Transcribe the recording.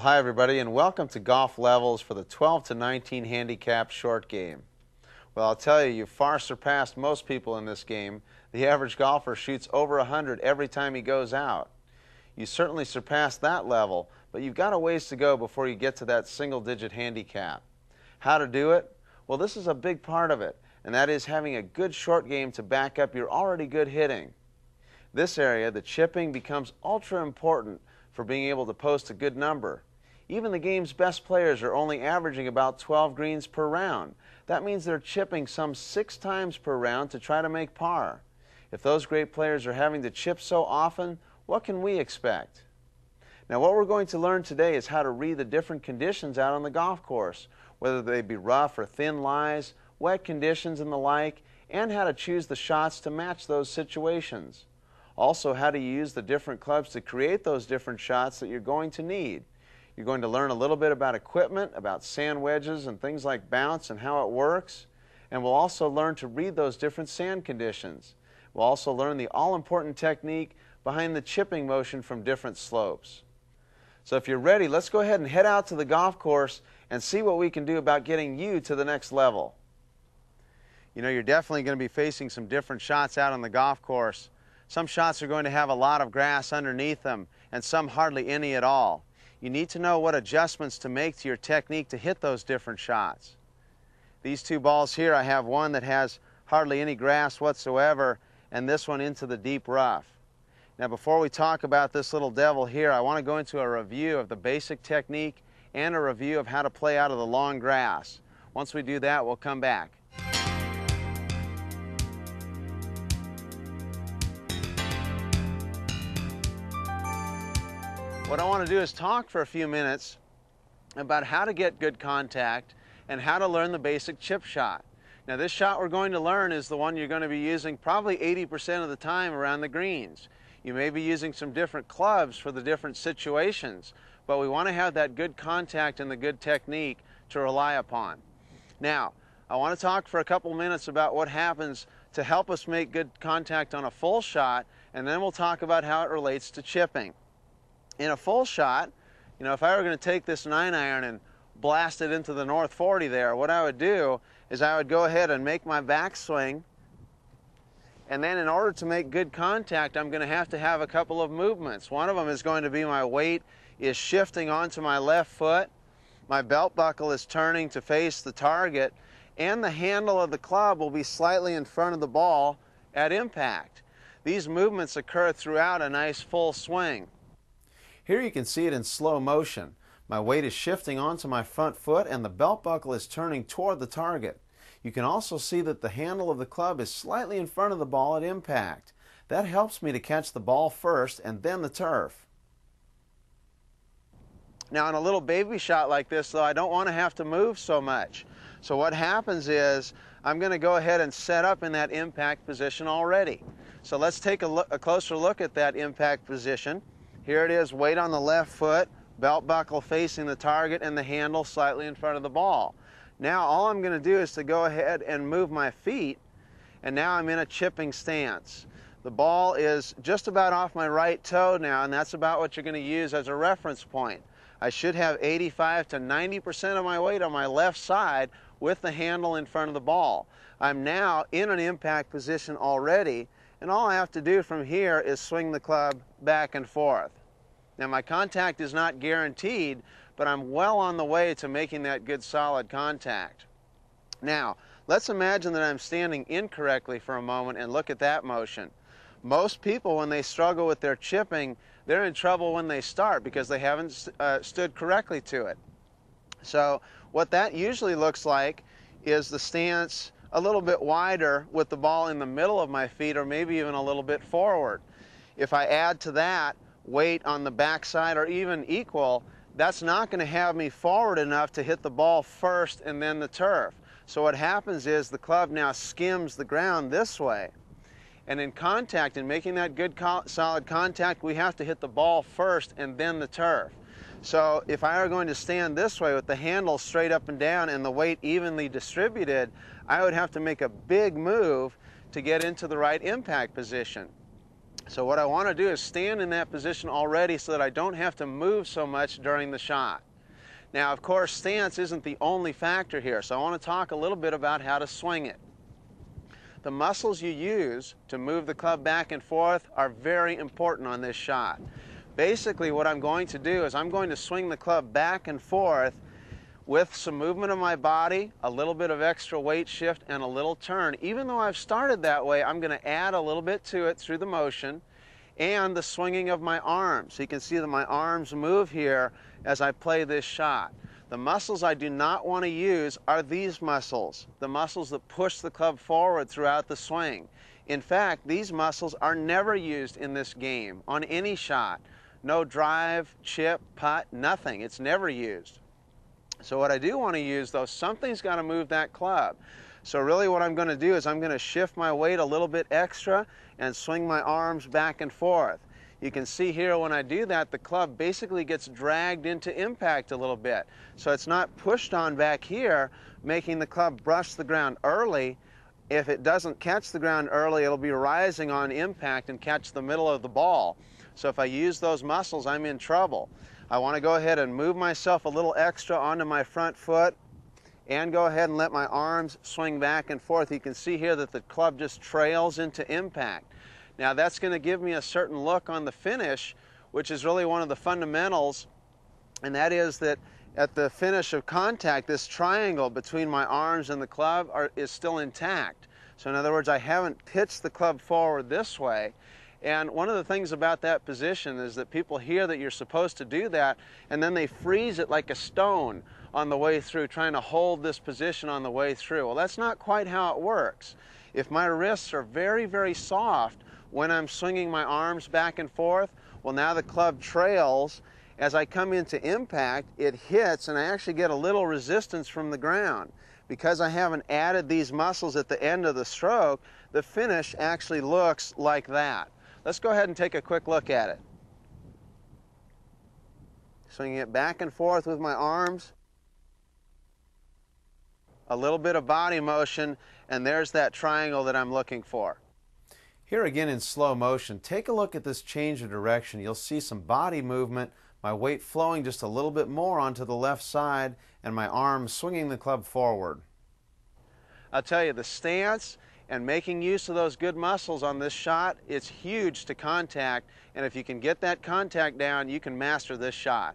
Well, hi everybody, and welcome to Golf Levels for the 12 to 19 handicap short game. Well, I'll tell you, you've far surpassed most people in this game. The average golfer shoots over 100 every time he goes out. You certainly surpassed that level, but you've got a ways to go before you get to that single-digit handicap. How to do it? Well, this is a big part of it, and that is having a good short game to back up your already good hitting. This area, the chipping, becomes ultra important for being able to post a good number. Even the game's best players are only averaging about 12 greens per round. That means they're chipping some 6 times per round to try to make par. If those great players are having to chip so often, what can we expect? Now, what we're going to learn today is how to read the different conditions out on the golf course, whether they be rough or thin lies, wet conditions and the like, and how to choose the shots to match those situations. Also, how to use the different clubs to create those different shots that you're going to need. You're going to learn a little bit about equipment, about sand wedges and things like bounce and how it works. And we'll also learn to read those different sand conditions. We'll also learn the all-important technique behind the chipping motion from different slopes. So if you're ready, let's go ahead and head out to the golf course and see what we can do about getting you to the next level. You know, you're definitely going to be facing some different shots out on the golf course. Some shots are going to have a lot of grass underneath them, and some hardly any at all. You need to know what adjustments to make to your technique to hit those different shots. These two balls here, I have one that has hardly any grass whatsoever, and this one into the deep rough. Now, before we talk about this little devil here, I want to go into a review of the basic technique and a review of how to play out of the long grass. Once we do that, we'll come back. What I want to do is talk for a few minutes about how to get good contact and how to learn the basic chip shot. Now, this shot we're going to learn is the one you're going to be using probably 80% of the time around the greens. You may be using some different clubs for the different situations, but we want to have that good contact and the good technique to rely upon. Now, I want to talk for a couple minutes about what happens to help us make good contact on a full shot, and then we'll talk about how it relates to chipping. In a full shot, you know, if I were going to take this 9-iron and blast it into the north 40 there, what I would do is I would go ahead and make my backswing, and then in order to make good contact, I'm going to have a couple of movements. One of them is going to be my weight is shifting onto my left foot, my belt buckle is turning to face the target, and the handle of the club will be slightly in front of the ball at impact. These movements occur throughout a nice full swing. Here you can see it in slow motion. My weight is shifting onto my front foot and the belt buckle is turning toward the target. You can also see that the handle of the club is slightly in front of the ball at impact. That helps me to catch the ball first and then the turf. Now, in a little baby shot like this, though, I don't want to have to move so much. So what happens is I'm going to go ahead and set up in that impact position already. So let's take a closer look at that impact position. Here it is, weight on the left foot, belt buckle facing the target, and the handle slightly in front of the ball. Now all I'm going to do is to go ahead and move my feet, and now I'm in a chipping stance. The ball is just about off my right toe now, and that's about what you're going to use as a reference point. I should have 85 to 90% of my weight on my left side with the handle in front of the ball. I'm now in an impact position already, and all I have to do from here is swing the club back and forth. Now, my contact is not guaranteed, but I'm well on the way to making that good solid contact. Now, let's imagine that I'm standing incorrectly for a moment and look at that motion. Most people, when they struggle with their chipping, they're in trouble when they start because they haven't stood correctly to it. So what that usually looks like is the stance a little bit wider with the ball in the middle of my feet or maybe even a little bit forward. If I add to that weight on the backside or even equal, that's not going to have me forward enough to hit the ball first and then the turf. So what happens is the club now skims the ground this way. And in contact, in making that good solid contact, we have to hit the ball first and then the turf. So if I were going to stand this way with the handle straight up and down and the weight evenly distributed, I would have to make a big move to get into the right impact position. So what I want to do is stand in that position already so that I don't have to move so much during the shot. Now, of course, stance isn't the only factor here, so I want to talk a little bit about how to swing it. The muscles you use to move the club back and forth are very important on this shot. Basically, what I'm going to do is I'm going to swing the club back and forth with some movement of my body, a little bit of extra weight shift, and a little turn. Even though I've started that way, I'm going to add a little bit to it through the motion and the swinging of my arms. So you can see that my arms move here as I play this shot. The muscles I do not want to use are these muscles, the muscles that push the club forward throughout the swing. In fact, these muscles are never used in this game on any shot. No drive, chip, putt, nothing. It's never used. So what I do want to use, though, something's got to move that club. So really what I'm going to do is I'm going to shift my weight a little bit extra and swing my arms back and forth. You can see here when I do that, the club basically gets dragged into impact a little bit. So it's not pushed on back here, making the club brush the ground early. If it doesn't catch the ground early, it'll be rising on impact and catch the middle of the ball. So if I use those muscles, I'm in trouble. I want to go ahead and move myself a little extra onto my front foot and go ahead and let my arms swing back and forth. You can see here that the club just trails into impact. Now that's going to give me a certain look on the finish, which is really one of the fundamentals, and that is that at the finish of contact, this triangle between my arms and the club is still intact. So in other words, I haven't pitched the club forward this way. And one of the things about that position is that people hear that you're supposed to do that, and then they freeze it like a stone on the way through, trying to hold this position on the way through. Well, that's not quite how it works. If my wrists are very, very soft when I'm swinging my arms back and forth, well, now the club trails. As I come into impact, it hits, and I actually get a little resistance from the ground. Because I haven't added these muscles at the end of the stroke, the finish actually looks like that. Let's go ahead and take a quick look at it. Swinging it back and forth with my arms. A little bit of body motion, and there's that triangle that I'm looking for. Here again in slow motion, take a look at this change of direction. You'll see some body movement, my weight flowing just a little bit more onto the left side, and my arms swinging the club forward. I'll tell you, the stance and making use of those good muscles on this shot, it's huge to contact, and if you can get that contact down, you can master this shot.